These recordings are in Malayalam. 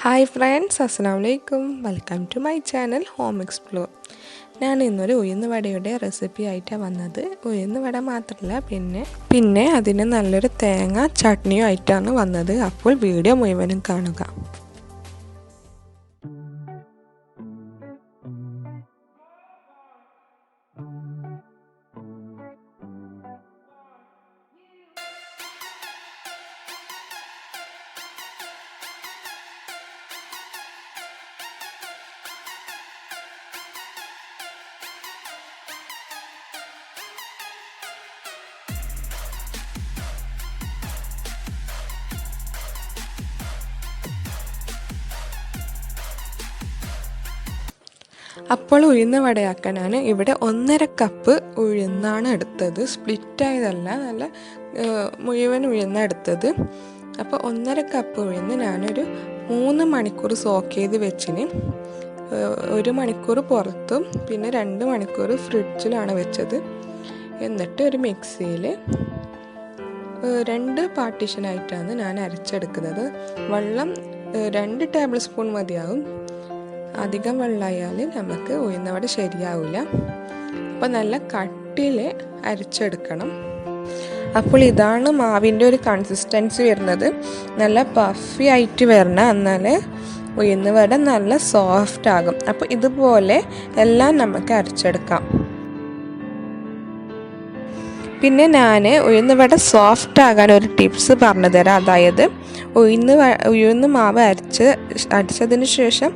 ഹായ് ഫ്രണ്ട്സ്, അസ്സലാമു അലൈക്കും. Welcome to my channel home explore. ഞാൻ ഇന്നൊരു ഉഴുന്ന് വടയുടെ റെസിപ്പി ആയിട്ടാണ് വന്നത്. ഉഴുന്ന് വട മാത്രമല്ല, പിന്നെ അതിന് നല്ലൊരു തേങ്ങ ചട്നിയും ആയിട്ടാണ് വന്നത്. അപ്പോൾ വീഡിയോ മുഴുവനും കാണുക. അപ്പോൾ ഉഴുന്ന് വടയാക്കാനാണ് ഇവിടെ 1.5 കപ്പ് ഉഴുന്നാണ് എടുത്തത്. സ്പ്ലിറ്റ് ആയതല്ല, നല്ല മുഴുവൻ ഉഴുന്നാണ് എടുത്തത്. അപ്പോൾ 1.5 കപ്പ് ഉഴുന്ന് ഞാനൊരു 3 മണിക്കൂർ സോക്ക് ചെയ്ത് വെച്ചിന്. 1 മണിക്കൂർ പുറത്തും പിന്നെ 2 മണിക്കൂർ ഫ്രിഡ്ജിലാണ് വെച്ചത്. എന്നിട്ട് ഒരു മിക്സിയിൽ 2 പാർട്ടീഷനായിട്ടാണ് ഞാൻ അരച്ചെടുക്കുന്നത്. വെള്ളം 2 ടേബിൾ സ്പൂൺ മതിയാവും. അധികം വെള്ളമായാൽ നമുക്ക് ഉഴുന്ന് വട ശരിയാവില്ല. അപ്പോൾ നല്ല കട്ടിയിൽ അരച്ചെടുക്കണം. അപ്പോൾ ഇതാണ് മാവിൻ്റെ ഒരു കൺസിസ്റ്റൻസി വരുന്നത്. നല്ല പഫി ആയിട്ട് വരണം, എന്നാൽ ഉഴുന്ന് വട നല്ല സോഫ്റ്റ് ആകും. അപ്പോൾ ഇതുപോലെ എല്ലാം നമുക്ക് അരച്ചെടുക്കാം. പിന്നെ ഞാൻ ഉഴുന്ന് വട സോഫ്റ്റ് ആകാൻ ഒരു ടിപ്സ് പറഞ്ഞു തരാം. അതായത് ഉഴുന്ന് മാവ് അരച്ചതിന് ശേഷം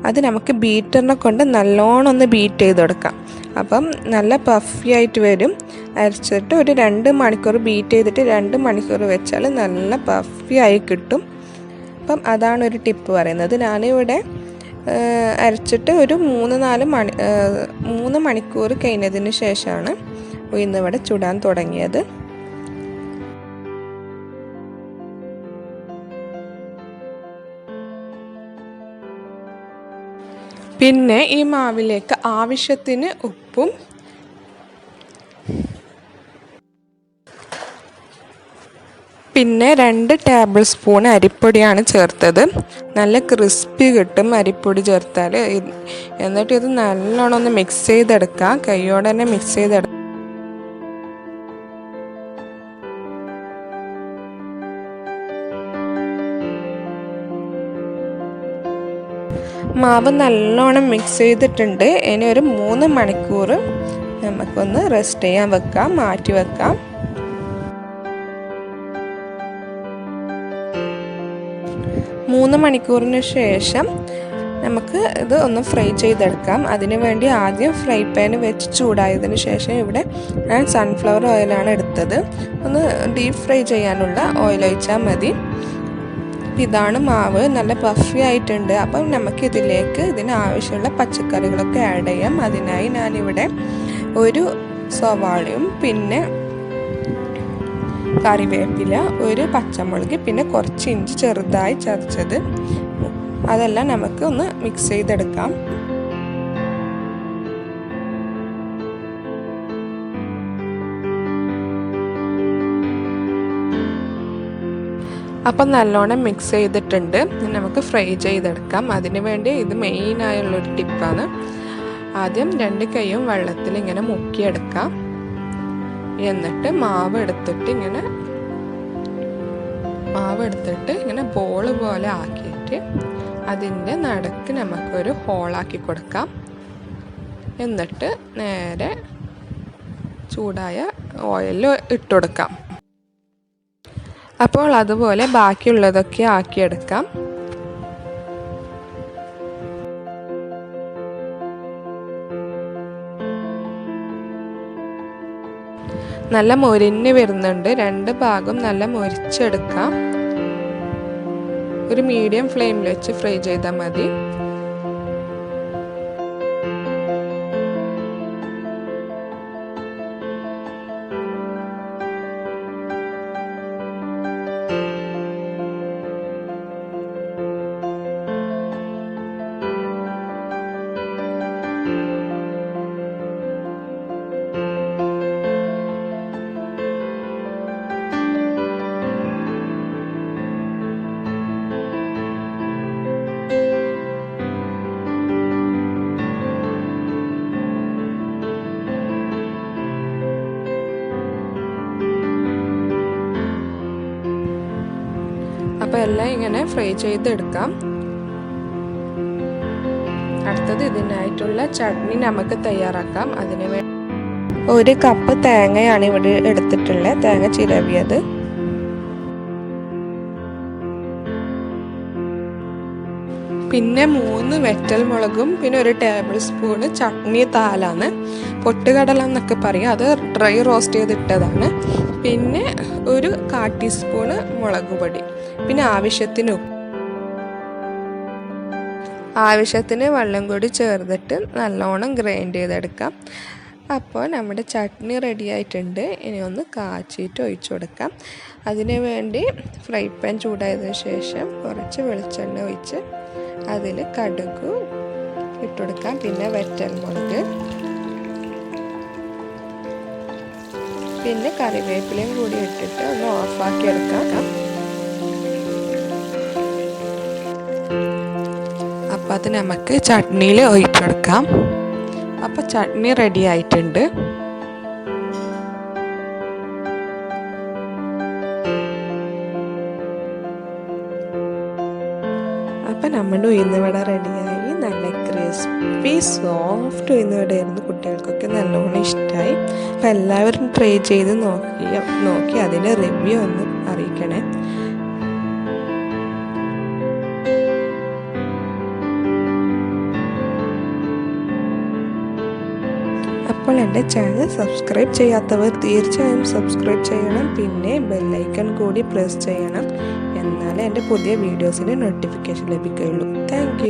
അത് നമുക്ക് ബീറ്ററിനെ കൊണ്ട് നല്ലോണം ഒന്ന് ബീറ്റ് ചെയ്ത് കൊടുക്കാം. അപ്പം നല്ല പഫി ആയിട്ട് വരും. അരച്ചിട്ട് ഒരു 2 മണിക്കൂർ ബീറ്റ് ചെയ്തിട്ട് 2 മണിക്കൂർ വെച്ചാൽ നല്ല പഫി ആയി കിട്ടും. അപ്പം അതാണ് ഒരു ടിപ്പ് പറയുന്നത്. ഞാനിവിടെ അരച്ചിട്ട് ഒരു 3 മണിക്കൂർ കഴിഞ്ഞതിന് ശേഷമാണ് ഉഴുന്ന് വട ചുടാൻ തുടങ്ങിയത്. പിന്നെ ഈ മാവിലേക്ക് ആവശ്യത്തിന് ഉപ്പും പിന്നെ 2 ടേബിൾ സ്പൂൺ അരിപ്പൊടിയാണ് ചേർത്തത്. നല്ല ക്രിസ്പി കിട്ടും അരിപ്പൊടി ചേർത്താൽ. എന്നിട്ട് ഇത് നല്ലോണം ഒന്ന് മിക്സ് ചെയ്തെടുക്കാം. കൈയോടെ തന്നെ മിക്സ് ചെയ്തെടുക്കാം. മാവ് നല്ലോണം മിക്സ് ചെയ്തിട്ടുണ്ട്. ഇനി ഒരു 3 മണിക്കൂർ നമുക്കൊന്ന് റെസ്റ്റ് ചെയ്യാൻ വെക്കാം, മാറ്റി വെക്കാം. മൂന്ന് മണിക്കൂറിന് ശേഷം നമുക്ക് ഇത് ഒന്ന് ഫ്രൈ ചെയ്തെടുക്കാം. അതിനു വേണ്ടി ആദ്യം ഫ്രൈ പാൻ വെച്ച് ചൂടായതിനു ശേഷം ഇവിടെ ഞാൻ സൺഫ്ലവർ ഓയിലാണ് എടുത്തത്. ഒന്ന് ഡീപ്പ് ഫ്രൈ ചെയ്യാനുള്ള ഓയിൽ ഒഴിച്ചാൽ മതി. ഇതാണ് മാവ്, നല്ല പഫി ആയിട്ടുണ്ട്. അപ്പം നമുക്ക് ഇതിന് ആവശ്യമുള്ള പച്ചക്കറികളൊക്കെ ആഡ് ചെയ്യാം. അതിനായി ഞാനിവിടെ ഒരു സവാളയും പിന്നെ കറിവേപ്പില, ഒരു പച്ചമുളക്, പിന്നെ കുറച്ച് ഇഞ്ചി ചെറുതായി ചതച്ചത്, അതെല്ലാം നമുക്ക് ഒന്ന് മിക്സ് ചെയ്തെടുക്കാം. അപ്പം നല്ലോണം മിക്സ് ചെയ്തിട്ടുണ്ട്. നമുക്ക് ഫ്രൈ ചെയ്തെടുക്കാം. അതിന് വേണ്ടി ഇത് മെയിനായുള്ളൊരു ടിപ്പാണ്. ആദ്യം 2 കൈയും വെള്ളത്തിൽ ഇങ്ങനെ മുക്കിയെടുക്കാം. എന്നിട്ട് മാവ് എടുത്തിട്ട് ഇങ്ങനെ ബോള് പോലെ ആക്കിയിട്ട് അതിൻ്റെ നടുക്ക് നമുക്കൊരു ഹോളാക്കി കൊടുക്കാം. എന്നിട്ട് നേരെ ചൂടായ ഓയിലിൽ ഇട്ട് കൊടുക്കാം. അപ്പോൾ അതുപോലെ ബാക്കിയുള്ളതൊക്കെ ആക്കിയെടുക്കാം. നല്ല മൊരിഞ്ഞ് വരുന്നുണ്ട്. 2 ഭാഗം നല്ല മൊരിച്ചെടുക്കാം. ഒരു മീഡിയം ഫ്ലെയിമിൽ വെച്ച് ഫ്രൈ ചെയ്താൽ മതി. അപ്പോൾ എല്ലാം ഇങ്ങനെ ഫ്രൈ ചെയ്തെടുക്കാം. അടുത്തത് ഇതിനായിട്ടുള്ള ചട്നി നമുക്ക് തയ്യാറാക്കാം. അതിന് വേണ്ടി 1 കപ്പ് തേങ്ങയാണ് ഇവിടെ എടുത്തിട്ടുള്ളത്, തേങ്ങ ചിരവിയത്. പിന്നെ 3 വെറ്റൽ മുളകും പിന്നെ 1 ടേബിൾ സ്പൂണ് ചട്നി താലാണ്, പൊട്ടുകടല എന്നൊക്കെ പറയും, അത് ഡ്രൈ റോസ്റ്റ് ചെയ്തിട്ടതാണ്. പിന്നെ 1 1/4 ടീസ്പൂണ് മുളക് പൊടി, പിന്നെ ആവശ്യത്തിന് വെള്ളം കൂടി ചേർത്തിട്ട് നല്ലോണം ഗ്രൈൻഡ് ചെയ്തെടുക്കാം. അപ്പോൾ നമ്മുടെ ചട്നി റെഡി ആയിട്ടുണ്ട്. ഇനി ഒന്ന് കാച്ചിയിട്ട് ഒഴിച്ചു കൊടുക്കാം. അതിനു വേണ്ടി ഫ്രൈ പാൻ ചൂടായതിനു ശേഷം കുറച്ച് വെളിച്ചെണ്ണ ഒഴിച്ച് അതിൽ കടുക് ഇട്ടുകൊടുക്കാം. പിന്നെ വറ്റൽമുളക്, പിന്നെ കറിവേപ്പിലയും കൂടി ഇട്ടിട്ട് ഒന്ന് ഓഫാക്കി എടുക്കാം. അപ്പോൾ അത് നമുക്ക് ചട്നിയിൽ ഒഴിച്ചെടുക്കാം. അപ്പോൾ ചട്നി റെഡി ആയിട്ടുണ്ട്. അപ്പം നമ്മുടെ ഉഴുന്ന് വട റെഡിയായി. നല്ല ക്രിസ്പി സോഫ്റ്റ് ഉഴുന്ന് വടയായിരുന്നു. കുട്ടികൾക്കൊക്കെ നല്ലോണം ഇഷ്ടമായി. അപ്പം എല്ലാവരും ട്രൈ ചെയ്ത് നോക്കി അതിൻ്റെ റിവ്യൂ ഒന്ന് അറിയിക്കണേ. അപ്പോൾ എൻ്റെ ചാനൽ സബ്സ്ക്രൈബ് ചെയ്യാത്തവർ തീർച്ചയായും സബ്സ്ക്രൈബ് ചെയ്യണം. പിന്നെ ബെല്ലൈക്കൺ കൂടി പ്രസ് ചെയ്യണം. എന്നാലേ എൻ്റെ പുതിയ വീഡിയോസിന് നോട്ടിഫിക്കേഷൻ ലഭിക്കുകയുള്ളൂ. Thank you.